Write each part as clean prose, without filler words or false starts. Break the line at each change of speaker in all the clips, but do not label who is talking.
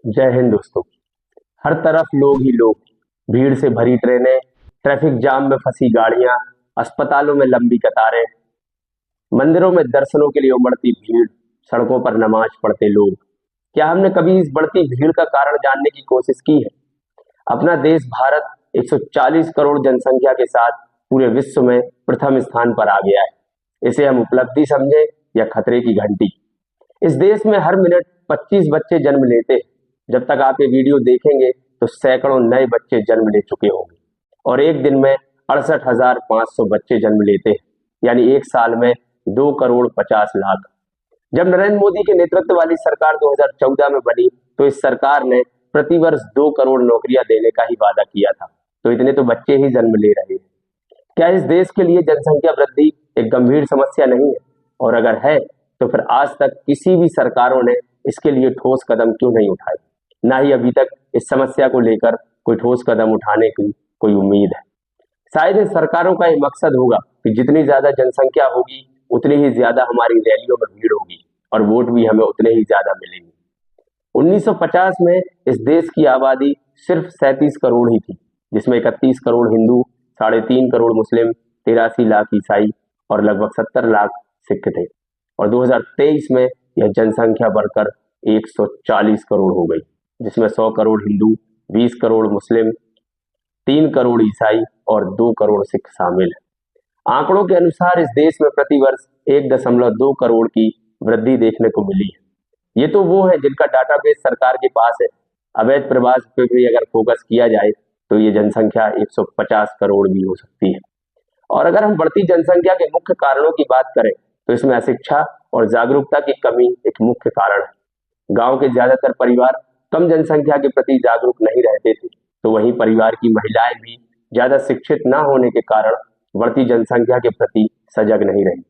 जय हिंद दोस्तों। हर तरफ लोग ही लोग, भीड़ से भरी ट्रेनें, ट्रैफिक जाम में फंसी गाड़ियां, अस्पतालों में लंबी कतारें, मंदिरों में दर्शनों के लिए उमड़ती भीड़, सड़कों पर नमाज पढ़ते लोग। क्या हमने कभी इस बढ़ती भीड़ का कारण जानने की कोशिश की है? अपना देश भारत 140 करोड़ जनसंख्या के साथ पूरे विश्व में प्रथम स्थान पर आ गया है। इसे हम उपलब्धि समझे या खतरे की घंटी? इस देश में हर मिनट 25 बच्चे जन्म लेते हैं। जब तक आप ये वीडियो देखेंगे तो सैकड़ों नए बच्चे जन्म ले चुके होंगे और एक दिन में 68,500 बच्चे जन्म लेते हैं, यानी एक साल में 2,50,00,000। जब नरेंद्र मोदी के नेतृत्व वाली सरकार 2014 में बनी तो इस सरकार ने प्रतिवर्ष 2 करोड़ नौकरियां देने का ही वादा किया था। तो इतने तो बच्चे ही जन्म ले रहे हैं। क्या इस देश के लिए जनसंख्या वृद्धि एक गंभीर समस्या नहीं है? और अगर है तो फिर आज तक किसी भी सरकारों ने इसके लिए ठोस कदम क्यों नहीं उठाए? ना ही अभी तक इस समस्या को लेकर कोई ठोस कदम उठाने की कोई उम्मीद है। शायद इन सरकारों का ये मकसद होगा कि जितनी ज्यादा जनसंख्या होगी उतनी ही ज्यादा हमारी रैलियों में भीड़ होगी और वोट भी हमें उतने ही ज्यादा मिलेंगे। 1950 में इस देश की आबादी सिर्फ 37 करोड़ ही थी, जिसमें 31 करोड़ हिंदू, 3.5 करोड़ मुस्लिम, 83 लाख ईसाई और लगभग 70 लाख सिख थे। और 2023 में यह जनसंख्या बढ़कर 140 करोड़ हो गई, जिसमें 100 करोड़ हिंदू, 20 करोड़ मुस्लिम, 3 करोड़ ईसाई और 2 करोड़ सिख शामिल है। आंकड़ों के अनुसार इस देश में प्रतिवर्ष 1.2 करोड़ की वृद्धि देखने को मिली है। ये तो वो है जिनका डाटाबेस सरकार के पास है। अवैध प्रवास पे भी अगर फोकस किया जाए तो ये जनसंख्या 150 करोड़ भी हो सकती है। और अगर हम बढ़ती जनसंख्या के मुख्य कारणों की बात करें तो इसमें अशिक्षा और जागरूकता की कमी एक मुख्य कारण है। गांव के ज्यादातर परिवार कम जनसंख्या के प्रति जागरूक नहीं रहते थे, तो वहीं परिवार की महिलाएं भी ज्यादा शिक्षित न होने के कारण बढ़ती जनसंख्या के प्रति सजग नहीं रही।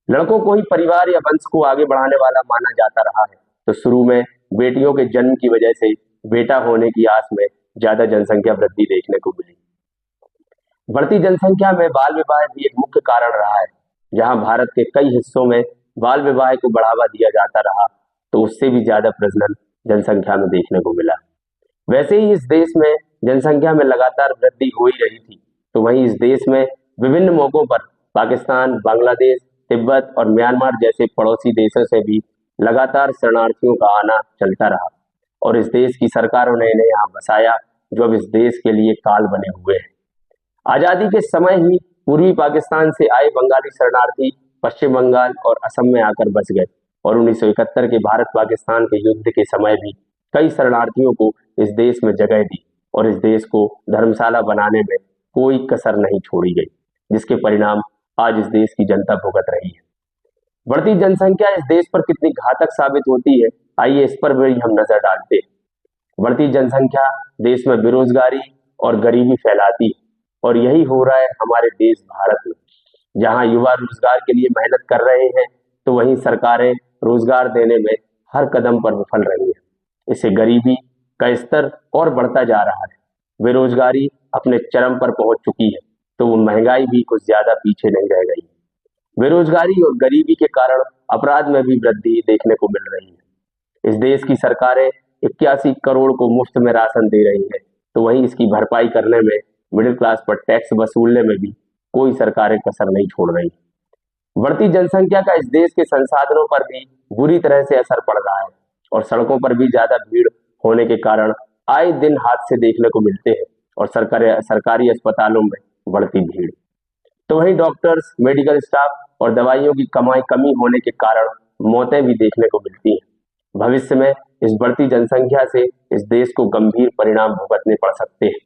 लड़कों को ही परिवार या वंश को आगे बढ़ाने वाला माना जाता रहा है, तो शुरू में बेटियों के जन्म की वजह से बेटा होने की आस में ज्यादा जनसंख्या वृद्धि देखने को मिली। बढ़ती जनसंख्या में बाल विवाह भी एक मुख्य कारण रहा है। जहां भारत के कई हिस्सों में बाल विवाह को बढ़ावा दिया जाता रहा, तो उससे भी ज्यादा प्रजनन जनसंख्या में देखने को मिला। वैसे ही इस देश में जनसंख्या में लगातार वृद्धि हो ही रही थी, तो वहीं इस देश में विभिन्न मौकों पर पाकिस्तान, बांग्लादेश, तिब्बत और म्यांमार जैसे पड़ोसी देशों से भी लगातार शरणार्थियों का आना चलता रहा और इस देश की सरकारों ने इन्हें यहाँ बसाया, जो अब इस देश के लिए काल बने हुए हैं। आजादी के समय ही पूर्वी पाकिस्तान से आए बंगाली शरणार्थी पश्चिम बंगाल और असम में आकर बस गए और 1971 के भारत पाकिस्तान के युद्ध के समय भी कई शरणार्थियों को इस देश में जगह दी और इस देश को धर्मशाला बनाने में कोई कसर नहीं छोड़ी गई, जिसके परिणाम आज इस देश की जनता भुगत रही है। बढ़ती जनसंख्या इस देश पर कितनी घातक साबित होती है, आइए इस पर भी हम नजर डालते हैं। बढ़ती जनसंख्या देश में बेरोजगारी और गरीबी फैलाती है और यही हो रहा है हमारे देश भारत में। जहां युवा रोजगार के लिए मेहनत कर रहे हैं तो वहीं सरकारें रोजगार देने में हर कदम पर विफल रही है। इससे गरीबी का स्तर और बढ़ता जा रहा है। बेरोजगारी अपने चरम पर पहुंच चुकी है, तो वो महंगाई भी कुछ ज्यादा पीछे नहीं रह गई। बेरोजगारी और गरीबी के कारण अपराध में भी वृद्धि देखने को मिल रही है। इस देश की सरकारें 81 करोड़ को मुफ्त में राशन दे रही है, तो वहीं इसकी भरपाई करने में, मिडिल क्लास पर टैक्स वसूलने में भी कोई सरकारें कसर नहीं छोड़ रही। बढ़ती जनसंख्या का इस देश के संसाधनों पर भी बुरी तरह से असर पड़ रहा है और सड़कों पर भी ज्यादा भीड़ होने के कारण आए दिन हादसे देखने को मिलते हैं और सरकारी अस्पतालों में बढ़ती भीड़। तो वहीं डॉक्टर्स, मेडिकल स्टाफ और दवाइयों की कमी होने के कारण मौतें भी देखने को मिलती हैं। भविष्य में इस बढ़ती जनसंख्या से इस देश को गंभीर परिणाम भुगतने पड़ सकते हैं।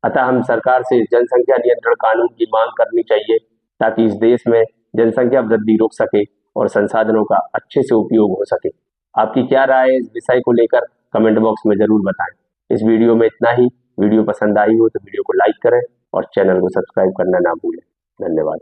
अतः हम सरकार से जनसंख्या नियंत्रण कानून की मांग करनी चाहिए ताकि इस देश में जनसंख्या वृद्धि रुक सके और संसाधनों का अच्छे से उपयोग हो सके। आपकी क्या राय है इस विषय को लेकर, कमेंट बॉक्स में जरूर बताएं। इस वीडियो में इतना ही। वीडियो पसंद आई हो तो वीडियो को लाइक करें और चैनल को सब्सक्राइब करना ना भूलें। धन्यवाद।